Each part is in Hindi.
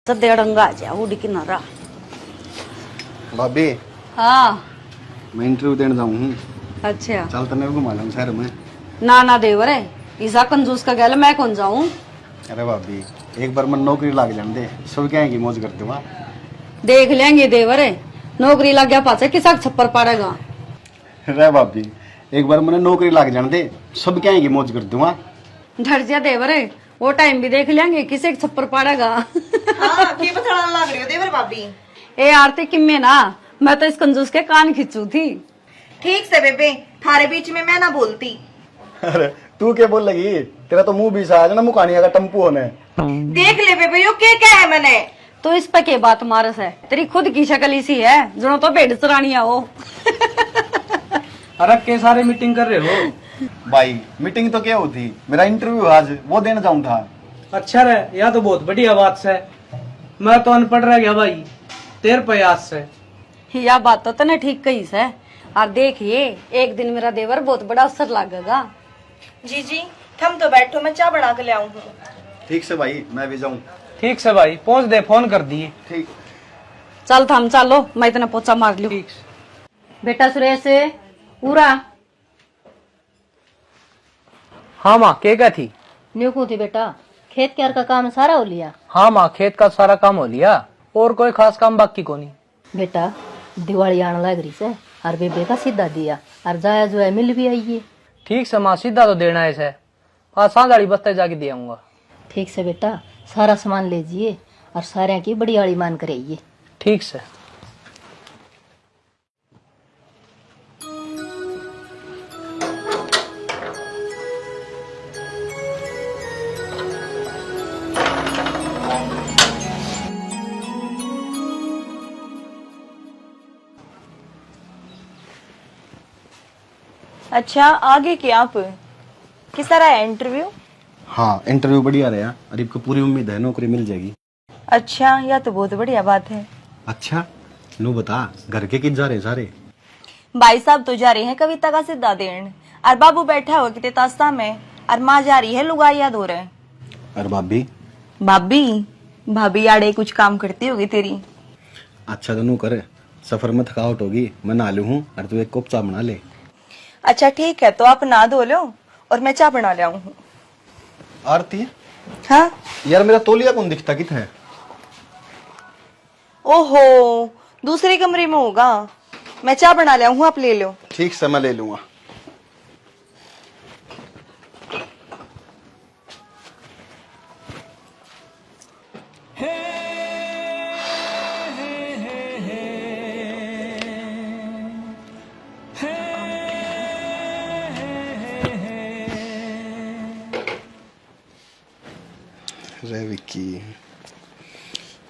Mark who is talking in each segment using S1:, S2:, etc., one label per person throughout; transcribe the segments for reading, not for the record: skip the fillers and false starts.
S1: सदेड़ंगा जा उड़ किनारा।
S2: भाभी
S1: हाँ
S2: मैं इंटरव्यू देने जाऊँ।
S1: अच्छा
S2: चल तने घुमा लूँ शहर में।
S1: ना देवर है ईसा कंजूस का गैल मैं कौन जाऊं।
S2: अरे भाभी एक बार मैं नौकरी लाग जाने दे, सब क्या है कि मौज करते वहाँ।
S1: देख लेंगे देवर है नौकरी लग गया पाचे किसा छप्पर पड़ेगा।
S2: अरे भाभी एक बार मैंने नौकरी लाग जाने दे, सब क्या है कि मौज करते वहाँ।
S1: डर जा देवर है वो टाइम भी देख लेंगे किसे छप्पर पड़ेगा।
S3: हाँ की बथड़ाने लग रही हो देवर भाभी।
S1: ए आरती किम्मे ना मैं तो इस कंजूस के कान खींचू थी।
S3: ठीक से बेबे थारे बीच में मैं ना बोलती।
S2: अरे तू क्या बोल लगी, तेरा तो मुंह भी सा है ना मुकानिया का टम्पू होने।
S3: देख ले बेबे यो क्या है मैंने।
S1: तो इस पे के बात मारस है तेरी खुद की शक्ल इसी है जो तो भेड़ चरानिया हो।
S4: अरे के सारे मीटिंग कर रहे हो?
S2: भाई मीटिंग तो क्या होती, मेरा इंटरव्यू आज वो देने जाऊँ था।
S4: अच्छा रे, यह तो बहुत बढ़िया बात है। मैं तो अनपढ़ रह गया भाई तेरे प्रयास से।
S1: यह बात तो तने ठीक कही है और देखिए एक दिन मेरा देवर बहुत बड़ा अवसर लागेगा।
S3: जी जी थम तो बैठो मैं चाय बना के ले आऊँ।
S2: ठीक से भाई मैं भी जाऊँ।
S4: ठीक से भाई पहुंच दे, फोन कर दिए।
S2: ठीक।
S1: चल थम चलो मैं इतना पोचा मार लूं।
S4: ठीक।
S1: बेटा सुरेश पूरा
S4: हाँ माँ क्या थी?
S5: न्यू को थी बेटा खेत क्यार का काम सारा हो लिया।
S4: हाँ माँ खेत का सारा काम हो लिया और कोई खास काम बाकी को नहीं।
S5: बेटा दिवाली आने लग रही से और बेबे का सीधा दिया और जाया जो है मिल भी आई है।
S4: ठीक से माँ सीधा तो देना है इसे, आज सांझाड़ी बस्ते जाके दे आऊंगा।
S5: ठीक से बेटा सारा सामान ले जिए और सारे की बड़ी आड़ी मान कर आइए।
S4: ठीक से।
S3: अच्छा आगे क्या आप किस तरह है इंटरव्यू?
S2: हाँ इंटरव्यू बढ़िया रहा, अरीब को पूरी उम्मीद है नौकरी मिल जाएगी।
S3: अच्छा यह तो बहुत बढ़िया बात है।
S2: अच्छा नू बता घर के किध जा रहे सारे?
S3: भाई साहब तो जा रहे हैं कविता का सिद्धा देन और बाबू बैठा हुआ किते तास्ता में और माँ जा रही है लुगाइया धो रहे।
S2: और भाभी?
S3: भाभी भाभी आड़े कुछ काम करती होगी तेरी।
S2: अच्छा तो नू कर, सफर में थकावट होगी मैं नहा लू हूँ और तू एक कप चाय बना ले।
S3: अच्छा ठीक है तो आप नहा धो लो और मैं चाय बना ले आऊँ।
S2: आरती
S3: हाँ
S2: यार मेरा तौलिया कौन दिखता कित है?
S3: ओहो दूसरे कमरे में होगा, मैं चाय बना ले आऊँ आप ले लो।
S2: ठीक से मैं ले लूंगा। रे विक्की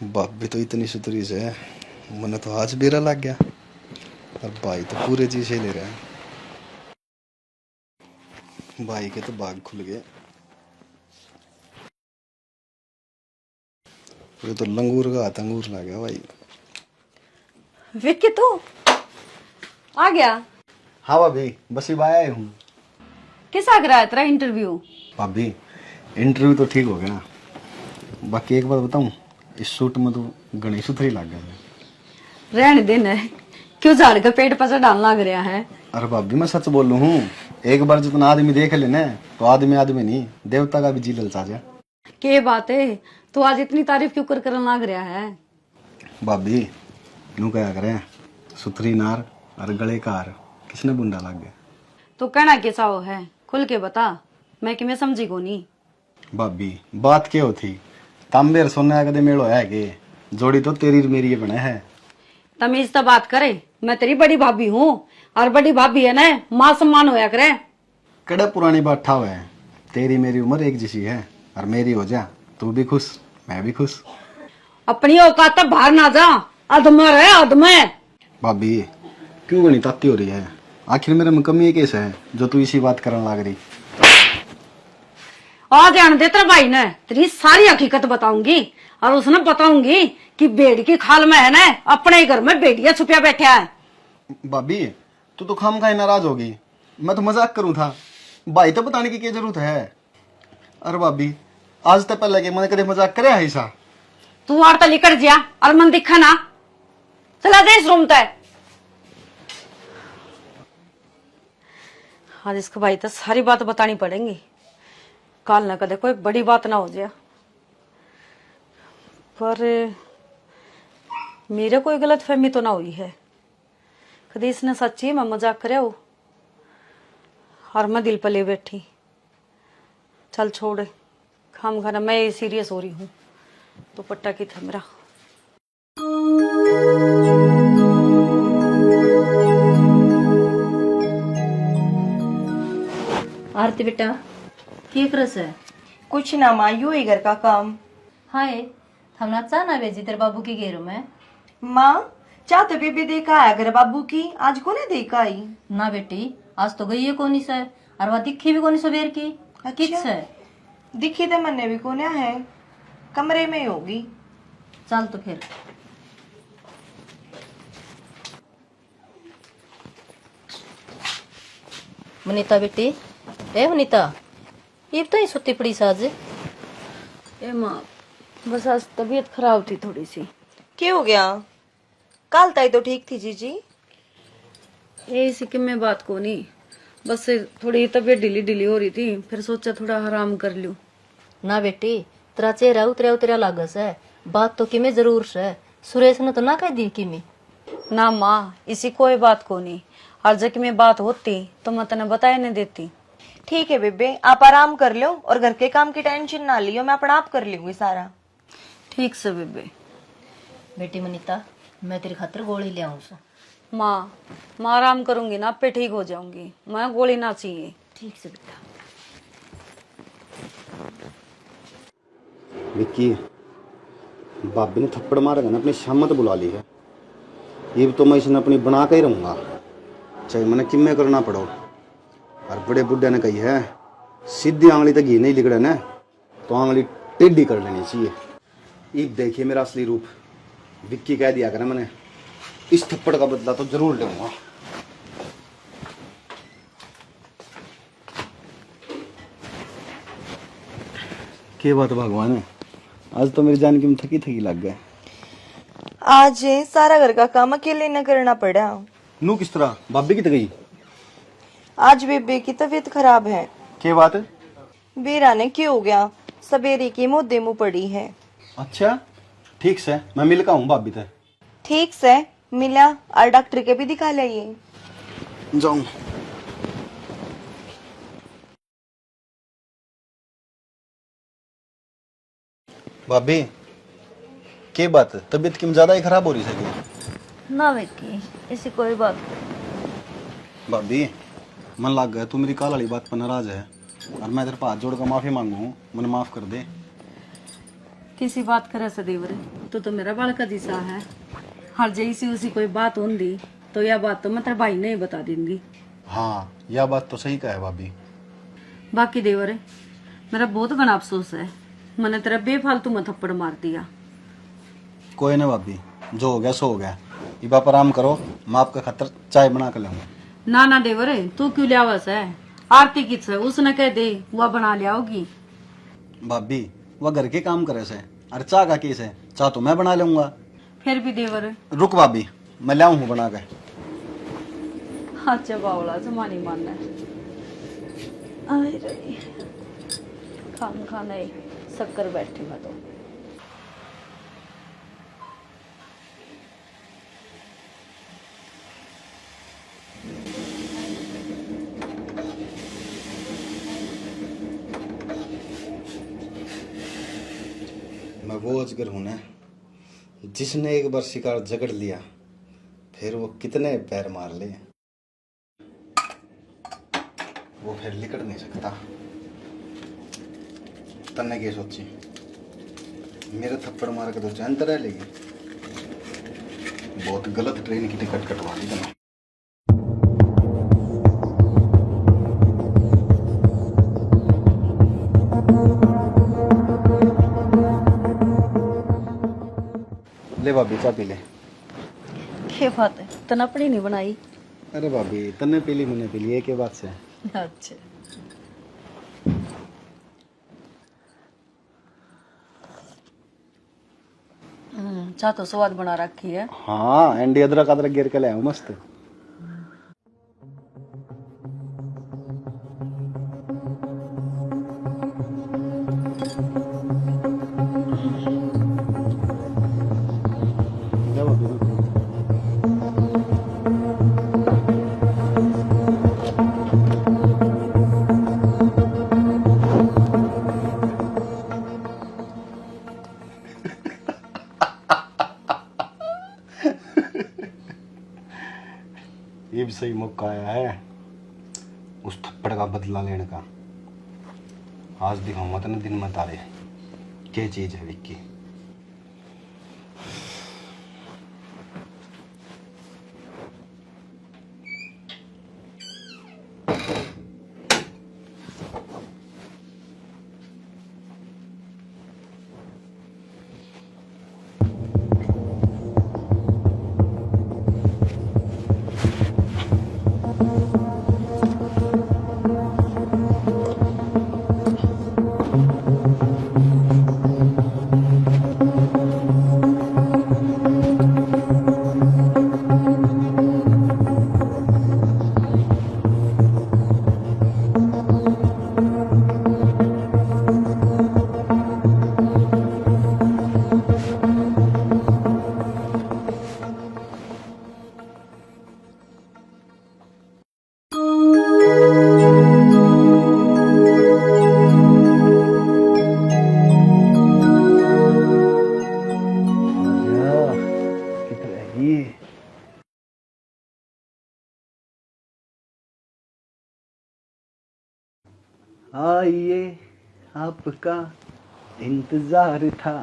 S2: भाभी तो इतनी सुतरी से है, मैंने तो आज बेरा लग गया और भाई तो पूरे जी से ले रहा है। भाई के तो बाग खुल गए, ये तो लंगूर का हाथ अंगूर ला गया भाई।
S1: विक्की तू आ गया?
S2: हाँ भाभी बस ही आया हूँ।
S1: किस आ रहा है तेरा इंटरव्यू?
S2: भाभी इंटरव्यू तो ठीक हो गया, बाकी एक बात बताऊं, इस सूट में तो गणेश सुथरी लग गया है।
S1: रहने देना क्यों झाड़ के पेट पर डालना लग रहा है?
S2: अरे भाभी मैं सच बोल रहा हूँ, एक बार जितना आदमी देख लेना तो आदमी आदमी नहीं देवता का भी जी ललचा जा।
S1: के बात है तो आज इतनी तारीफ क्यों करने लग रहा है?
S2: भाभी यूं क्या करें, सुथरी नार और गले का हार किसने बुंडा लग गया?
S1: तो कहना कैसा हो है खुल के बता, मैं कि मैं समझी को नहीं।
S2: भाभी बात क्या होती, तांबे और सोने कदे मेल होया है के जोड़ी तो तेरी और मेरी बने है।
S1: तमीज तो बात करे, मैं तेरी बड़ी भाभी हूँ और बड़ी भाभी है ना माँ सम्मान होया करे।
S2: कड़े पुरानी बात ठाव है, तेरी मेरी उम्र एक जैसी है और मेरी हो जा तू भी खुश मैं भी खुश।
S1: अपनी औकात तक बाहर ना जा, अधमर है अधमर।
S2: भाभी क्यों गणी ताती हो रही है, आखिर मेरे में कमी कैसे है जो तू इसी बात करने लग रही?
S1: आ ध्यान दे तेरे भाई ने तेरी सारी हकीकत बताऊंगी और उसने बताऊंगी कि बेड़ की खाल में है ना अपने ही घर में बेटिया छुपिया बैठा है।
S2: भाभी तू तो खाम खाई नाराज होगी, मैं तो मजाक करूं था, भाई तो बताने की क्या जरूरत है। अरे भाभी आज तक पहले के मैंने कभी मजाक करे ऐसा?
S1: तू और तो लिकड़ जिया और मन दिखा ना, चला दे इस रूम तक। आज इसको भाई तो सारी बात बतानी पड़ेगी, कल ना कदे कोई बड़ी बात ना हो जाए। पर मेरे कोई गलत फहमी तो ना हुई है, कभी इसने सच्ची मैं मजाक करे हो और मैं दिल पर ले बैठी। चल छोड़, खाम खाना मैं सीरियस हो रही हूँ। तो पट्टा की था मेरा।
S5: आरती बेटा की करस है?
S3: कुछ ना माँ, यूं ही घर का काम।
S5: हाय हम ना चाह ना भेजी तेरे बाबू की घेरों में।
S3: माँ चाह तो बेबी देखा है घर बाबू की, आज को ने देखा ही।
S5: ना बेटी आज तो गई है कोनी से, और वह दिखी भी कोनी सवेर की। किस से?
S3: दिखी तो मैंने भी कोने है, कमरे में होगी।
S5: चल तो फिर। मुनीता बेटी, ए मुनीता, ये तो ही सुती पड़ी साज।
S1: ए माँ, बस आज तबीयत खराब थी थोड़ी सी।
S3: क्या हो गया? कल तक तो ठीक थी जीजी।
S1: ये इसी की मैं बात को नहीं, बस थोड़ी तबीयत ढीली ढीली हो रही थी, फिर सोचा थोड़ा आराम कर लूं।
S5: ना बेटी तेरा चेहरा उतरिया उतरिया लागस है, बात तो किमें जरूर है। सुरेश ने तो ना कह दी किमें।
S1: ना माँ, इसी कोई बात को नहीं, और जब में बात होती तो मैं तने बताया नहीं देती।
S3: ठीक है बेबे, आप आराम कर लो और घर के काम की टेंशन ना लियो, मैं अपना आप कर लूंगी सारा।
S1: ठीक से बेबे।
S5: बेटी मुनीता मैं तेरी खातिर गोली ले आऊं सो।
S1: माँ, मैं आराम करूंगी ना, पे ठीक हो जाऊंगी, मैं गोली ना चाहिए।
S5: ठीक से बेटा।
S2: विक्की, भाभी ने थप्पड़ मारेगा ना, अपनी शामत बुला ली है। ये तो मैं इसने अपनी बना के ही रहूंगा, चाहे मैंने किम्मे करना पड़ो। और बड़े बुढ़े ने कही है, सीधी आंगली तक घी नहीं लिगड़े ना, तो आंगली टेढ़ी कर लेनी चाहिए। ये देखिए मेरा असली रूप। विक्की कह दिया करा मैंने, इस थप्पड़ का बदला तो जरूर लूंगा। क्या बात भगवान है, आज तो मेरी जान की में थकी थकी लग गए।
S3: आज सारा घर का काम अकेले न करना पड़ा।
S2: नू किस तरह? भाभी की तो गई।
S3: आज बेबे की तबीयत खराब है।
S2: क्या बात है?
S3: बेरा ने क्या हो गया, सवेरे की मुद्दे मुँह पड़ी है।
S2: अच्छा ठीक से, मैं मिल का हूँ भाभी से।
S3: ठीक से मिला, और डॉक्टर के भी दिखा लाइए।
S2: जाऊं। भाभी क्या बात है, तबीयत की ज्यादा ही खराब हो रही है?
S1: ना बेटी, ऐसी कोई बात।
S2: भाभी मन लग गया, तू मेरी काल वाली बात पर नाराज है, और मैं तेरे पास जोड़ कर माफी मांगू हूँ, मुझे माफ कर दे।
S1: किसी बात करे सदैव तो मेरा बाल का दिशा है। हर जैसी उसी कोई बात होंगी तो यह बात तो मैं तेरे भाई ने ही बता दूंगी।
S2: हाँ यह बात तो सही कहा है भाभी।
S1: बाकी देवर मेरा बहुत बड़ा अफसोस है, मैंने तेरा बेफालतू में थप्पड़ मार दिया।
S2: कोई ना भाभी, जो हो गया सो हो गया। ये बाप आराम करो, मैं आपका खतर चाय बना कर लाऊंगा।
S1: ना ना देवर, तू क्यों लियावस है? आरती किस है, उसने कह दे वह बना लिया होगी।
S2: भाभी वह घर के काम करे से, अरे चाह का केस है, चाह तो मैं बना लूंगा।
S1: फिर भी देवर।
S2: रुक भाभी, मैं लाऊं हूँ बना के।
S1: अच्छा बावला जमानी मानना है। आए रे, खान खाना ही शक्कर बैठी मैं तो।
S2: मैं वो अजगर हूं ना, जिसने एक बार शिकार जकड़ लिया, फिर वो कितने पैर मार ले, वो फिर लिकड़ नहीं सकता। तन्ने क्या सोची, मेरे थप्पड़ मार के तो चैन तरह लेगी। बहुत गलत ट्रेन की टिकट कटवा दी तने। ले भाभी चाय पी ले।
S1: क्या बात है, तना अपनी नहीं बनाई?
S2: अरे भाभी तन्ने पी ली, मैंने पी ली, एक बात से।
S1: अच्छा चाह तो स्वाद बना रखी है।
S2: हाँ एंडी अदरक अदरक गिर के ले आओ मस्त। ये भी सही मौका आया है उस थप्पड़ का बदला लेने का। आज दिखाऊंगा तेने दिन में तारे क्या चीज है विक्की। आइए आपका इंतजार था,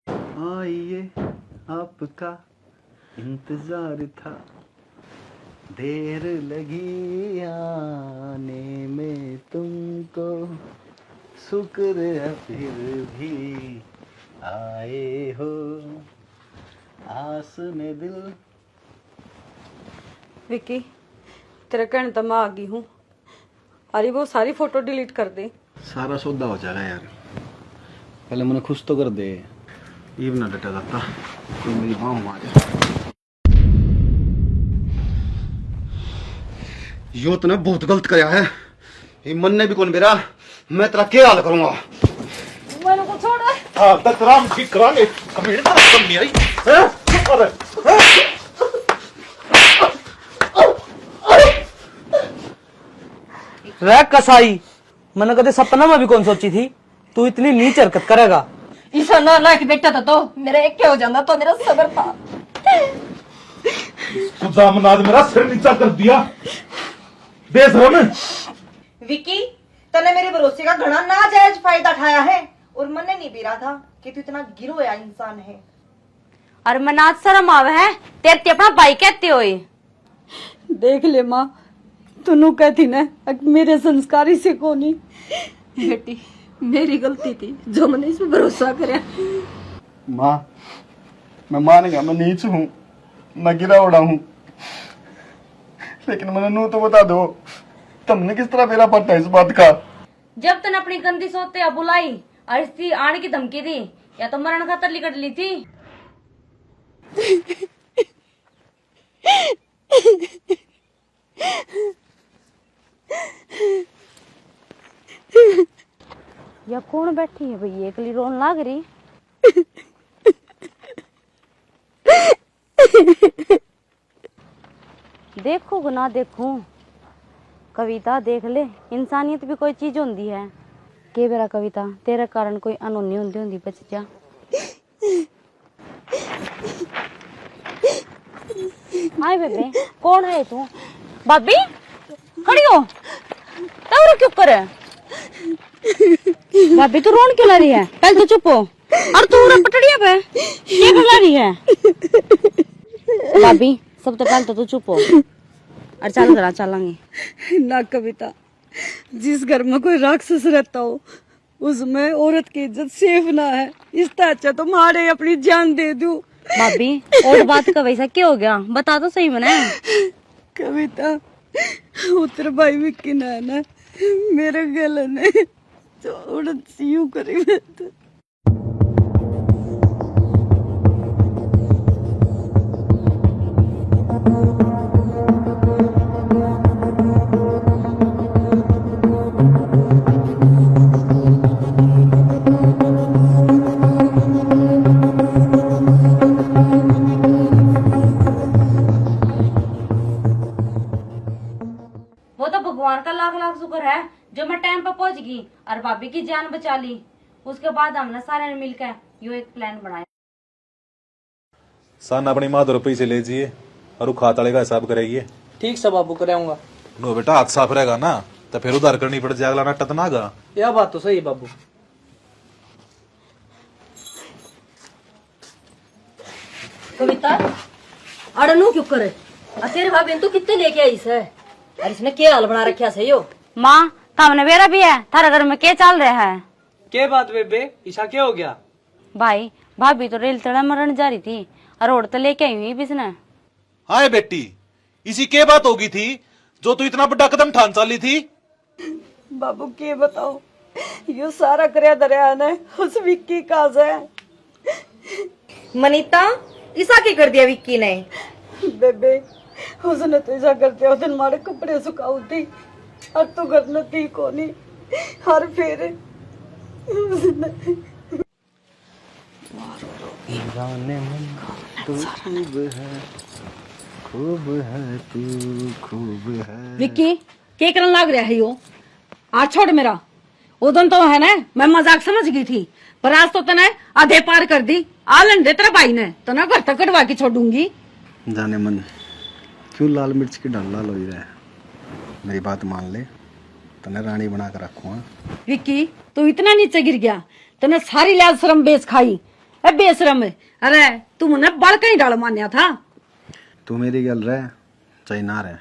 S2: आइए आपका इंतजार था, देर लगी आने में तुमको, शुक्र है फिर भी आए हो, आस में दिल।
S1: विक्की तेरा कहने तो मैं आ गई हूँ। अरे वो सारी फोटो डिलीट कर दे।
S2: सारा सौदा हो जाएगा यार, पहले मैंने खुश तो कर दे। ये भी ना डटा जाता कोई मेरी बाहों में आ जाए। यो तूने बहुत गलत कराया है, ये मन ने भी कौन मेरा, मैं तेरा क्या हाल करूंगा।
S1: मैंने को छोड़ दे।
S2: हाँ तक राम ठीक करांगे, कभी कम नहीं आई हैं? अरे
S4: रह कसाई, मैंने कदे सपना में भी कौन सोची थी तू इतनी नीच हरकत करेगा।
S5: ईसा ना लायक बेटा था तो मेरा एक क्या हो जाना तो मेरा सबर था।
S6: खुदा मनाद मेरा सिर नीचा कर दिया बेशरम।
S3: विकी तने मेरे भरोसे का घना नाजायज फायदा उठाया है और मैंने नहीं भी रहा था कि तू इतना गिरोया इंसान है।
S1: और मनात शर्म आवे है तेरे अपना भाई कहते होए। देख ले माँ, तू कहती ना मेरे संस्कारी से कोनी।
S5: बेटी मेरी गलती थी जो मैंने इस पे भरोसा करा।
S2: माँ मैं मान गया, मैं नीच हूँ, मैं गिरा उड़ा हूँ, लेकिन मैंने नू तो बता दो तुमने किस तरह मेरा पट्टा इस बात का।
S1: जब तने अपनी गंदी सोते या बुलाई और इसकी आने की धमकी दी या तो मरण खातर लिकट ली थी। या कौन बैठी है भई, एकली रोन लाग रही। देखो ना देखो कविता, देख ले इंसानियत भी कोई चीज होती है। के बेरा कविता तेरे कारण कोई अनहोनी होंदी बच जा। हाय बेबे कौन है तू? भाभी खड़ी हो, तब क्यों करे? भाभी तू रोन क्यों ला रही है? पहले तो चुप हो। और तू पटड़िया पे क्या कर रही है? भाभी सब तो पहले तो तू चुप हो और चल करा चलेंगे ना। कविता जिस घर में कोई राक्षस रहता हो उसमें औरत की इज्जत सेफ ना है, इससे अच्छा तो मारे अपनी जान दे दूं। भाभी और बात का वैसा क्या हो गया, बता तो सही मना। कविता उतर भाई विक्की ना मेरे गले ने तो औरत यूं करी। होगी और भाभी की जान बचा ली। उसके बाद हमने सारे ने मिलकर यो एक प्लान बनाया।
S6: सन अपनी माँ तो रुपये से ले जिए और वो खाता वाले का हिसाब करेगी।
S4: ठीक से बाबू कराऊंगा।
S6: नो बेटा हाथ साफ रहेगा ना तो फिर उधार करनी पड़ जाएगा ना टतना गा।
S4: यह बात तो सही है बाबू।
S5: कविता अड़नू क्यों करे? तेरे भाभी तो कितने लेके आई से? अरे इसने क्या हाल बना रखा से यो?
S1: माँ थामने मेरा भी है, थारा घर में क्या चल रहा है?
S4: क्या बात बेबे, ईशा क्या हो गया?
S1: भाई भाभी तो रेल तड़ा मरण जा रही थी और औरत लेके आई हुई बिसने।
S6: हाय बेटी, इसी के बात होगी थी जो तू इतना बड़ा कदम ठान चाली थी।
S7: बाबू के बताओ, यो सारा करया दरिया ने उस विक्की का है।
S3: मनीता ईसा की कर दिया विक्की ने।
S7: बेबे उसने तो ऐसा करते उस दिन हमारे कपड़े सुखाऊ थी और तू घर न थी कोनी। और फिर उसने
S1: विक्की क्या करने लग रहा है यो? आज छोड़ मेरा। उदन तो है ना मैं मजाक समझ गई थी, पर आज तो तने आधे पार कर दी। आलन दे तेरे भाई ने तो ना घर तक कटवा के छोड़ूंगी।
S2: जाने मन क्यों लाल मिर्च की ढल लाल हो ही रहा है। मेरी बात मान ले, तने रानी बना कर रखूंगा।
S1: विक्की तू इतना नीचे गिर गया, तने सारी लाज शर्म बेच खाई। ए बेशरम, अरे तू मुझे बड़ कहीं डाल मान्या था।
S2: तू मेरी गल रहे चाहे ना रहे,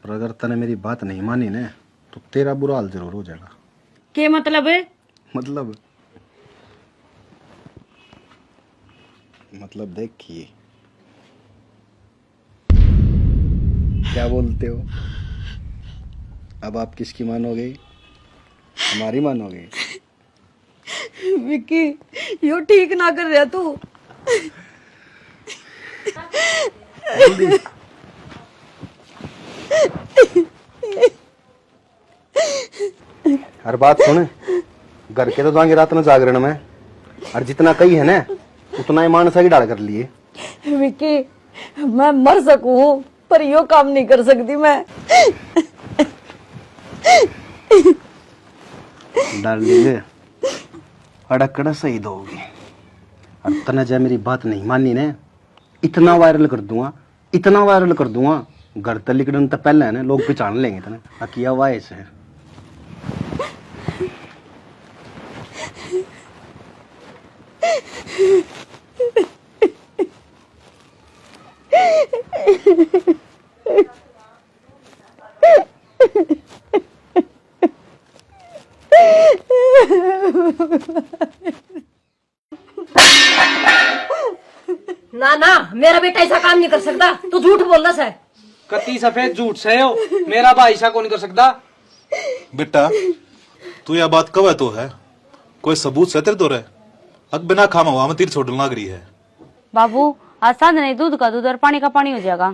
S2: पर अगर तने मेरी बात नहीं मानी ने तो तेरा बुरा हाल जरूर हो जाएगा।
S1: के मतलब है?
S2: मतलब देखिए क्या बोलते हो। अब आप किसकी मानोगे? हमारी मानोगे?
S7: विक्की यो ठीक ना कर रहा तू।
S2: हर बात सुन, घर के तो जाएंगे रात में जागरण में, और जितना कही है ना उतना ही मानसा की डाल कर लिए।
S7: विक्की मैं मर सकूं पर यो काम नहीं कर सकती मैं।
S2: डाल लेंगे अड़कड़ा सही दोगे। और तने जब मेरी बात नहीं मानी ने इतना वायरल कर दूंगा, इतना वायरल कर दूंगा, घर तक लिखने तो पहले है ना लोग पहचान लेंगे तने अकिया वायस है।
S5: ना ना मेरा बेटा ऐसा काम नहीं कर सकता। तू झूठ बोल रहा है।
S4: कती सफेद झूठ से हो, मेरा भाई ईशा को नहीं कर सकता।
S6: बेटा तू यह बात कब है तो है कोई सबूत से तेरे तो रहे। अब बिना खामा हुआ में तीर छोड़ लग रही है।
S1: बाबू आज साथ नहीं, दूध का दूध और पानी का पानी हो जाएगा।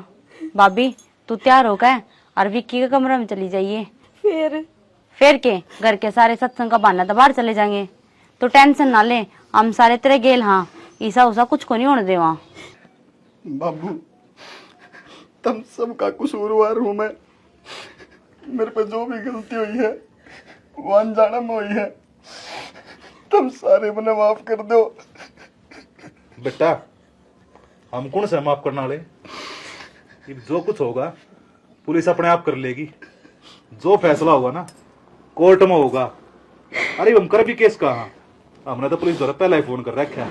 S1: भाभी तू तैयार हो गए और विक्की के कमरे में चली जाइए। फिर के घर के सारे सत्संग का बहाना तो बाहर चले जाएंगे। तो टेंशन ना ले, हम सारे तेरे गेल। हाँ ईसा उसा कुछ को नहीं होने दे वहाँ।
S2: बाबू तुम सबका कसूरवार हूं मैं। मेरे पे जो भी गलती हुई है वो अनजाना में हुई है। तुम सारे मने माफ कर दो।
S6: बेटा हम कौन से माफ करना ले, जो कुछ होगा पुलिस अपने आप कर लेगी। जो फैसला होगा ना कोर्ट में होगा। अरे हम कर भी केस कहा, हमने तो पुलिस द्वारा पहला ही फोन कर रखा है।